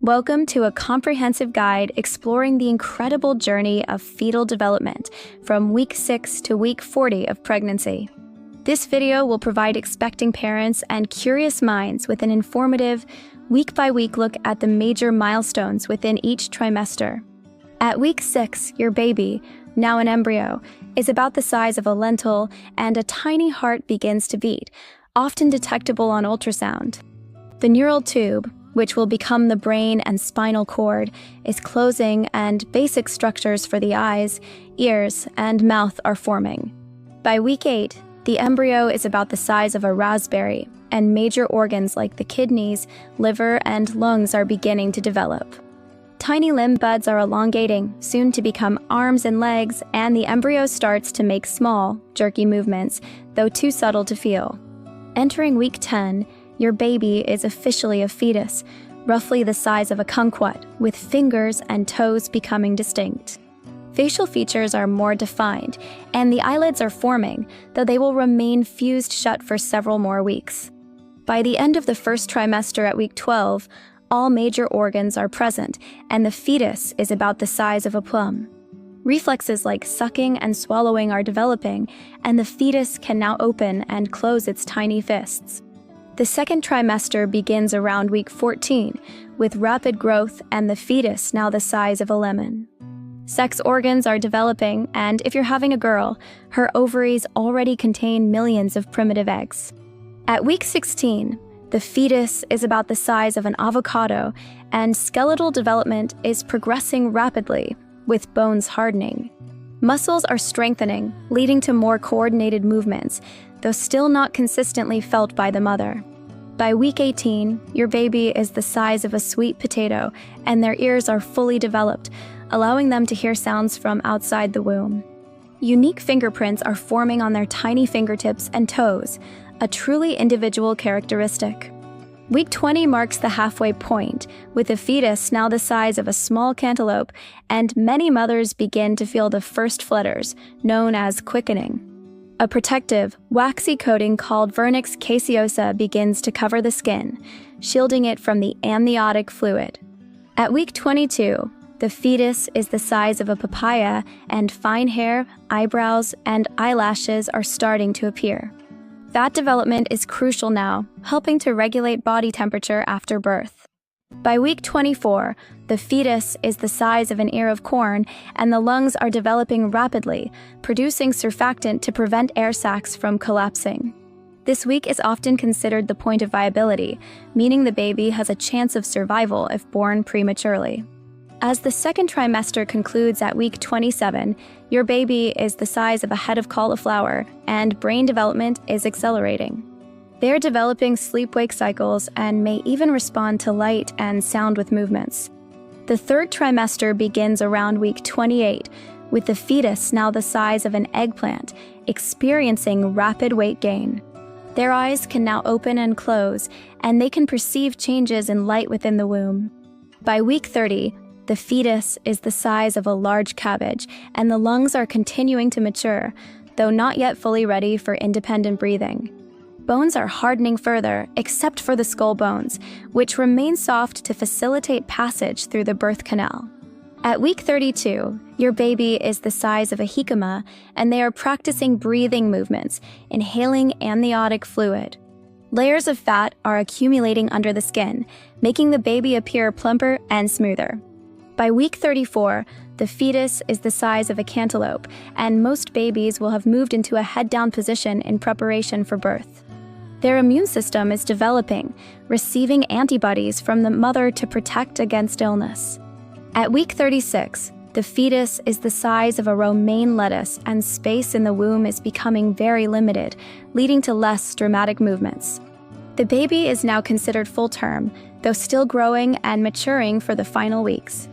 Welcome to a comprehensive guide exploring the incredible journey of fetal development from week 6 to week 40 of pregnancy. This video will provide expecting parents and curious minds with an informative, week-by-week look at the major milestones within each trimester. At week 6, your baby, now an embryo, is about the size of a lentil and a tiny heart begins to beat, often detectable on ultrasound. The neural tube, which will become the brain and spinal cord, is closing and basic structures for the eyes, ears, and mouth are forming. By week 8, the embryo is about the size of a raspberry, and major organs like the kidneys, liver, and lungs are beginning to develop. Tiny limb buds are elongating, soon to become arms and legs, and the embryo starts to make small, jerky movements, though too subtle to feel. Entering week 10, your baby is officially a fetus, roughly the size of a kumquat, with fingers and toes becoming distinct. Facial features are more defined, and the eyelids are forming, though they will remain fused shut for several more weeks. By the end of the first trimester at week 12, all major organs are present, and the fetus is about the size of a plum. Reflexes like sucking and swallowing are developing, and the fetus can now open and close its tiny fists. The second trimester begins around week 14, with rapid growth and the fetus now the size of a lemon. Sex organs are developing, and if you're having a girl, her ovaries already contain millions of primitive eggs. At week 16, the fetus is about the size of an avocado, and skeletal development is progressing rapidly, with bones hardening. Muscles are strengthening, leading to more coordinated movements, though still not consistently felt by the mother. By week 18, your baby is the size of a sweet potato, and their ears are fully developed, allowing them to hear sounds from outside the womb. Unique fingerprints are forming on their tiny fingertips and toes, a truly individual characteristic. Week 20 marks the halfway point, with the fetus now the size of a small cantaloupe, and many mothers begin to feel the first flutters, known as quickening. A protective, waxy coating called vernix caseosa begins to cover the skin, shielding it from the amniotic fluid. At week 22, the fetus is the size of a papaya, and fine hair, eyebrows, and eyelashes are starting to appear. Fat development is crucial now, helping to regulate body temperature after birth. By week 24, the fetus is the size of an ear of corn, and the lungs are developing rapidly, producing surfactant to prevent air sacs from collapsing. This week is often considered the point of viability, meaning the baby has a chance of survival if born prematurely. As the second trimester concludes at week 27, your baby is the size of a head of cauliflower, and brain development is accelerating. They are developing sleep-wake cycles and may even respond to light and sound with movements. The third trimester begins around week 28, with the fetus now the size of an eggplant, experiencing rapid weight gain. Their eyes can now open and close, and they can perceive changes in light within the womb. By week 30, the fetus is the size of a large cabbage, and the lungs are continuing to mature, though not yet fully ready for independent breathing. Bones are hardening further, except for the skull bones, which remain soft to facilitate passage through the birth canal. At week 32, your baby is the size of a jicama, and they are practicing breathing movements, inhaling amniotic fluid. Layers of fat are accumulating under the skin, making the baby appear plumper and smoother. By week 34, the fetus is the size of a cantaloupe, and most babies will have moved into a head-down position in preparation for birth. Their immune system is developing, receiving antibodies from the mother to protect against illness. At week 36, the fetus is the size of a romaine lettuce, and space in the womb is becoming very limited, leading to less dramatic movements. The baby is now considered full-term, though still growing and maturing for the final weeks.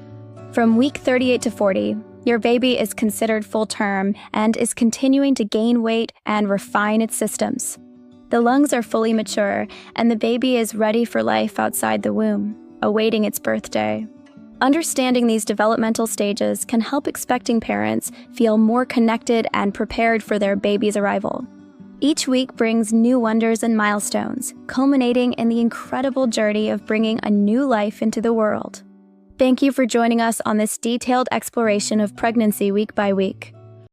From week 38 to 40, your baby is considered full-term and is continuing to gain weight and refine its systems. The lungs are fully mature, and the baby is ready for life outside the womb, awaiting its birthday. Understanding these developmental stages can help expecting parents feel more connected and prepared for their baby's arrival. Each week brings new wonders and milestones, culminating in the incredible journey of bringing a new life into the world. Thank you for joining us on this detailed exploration of pregnancy week by week.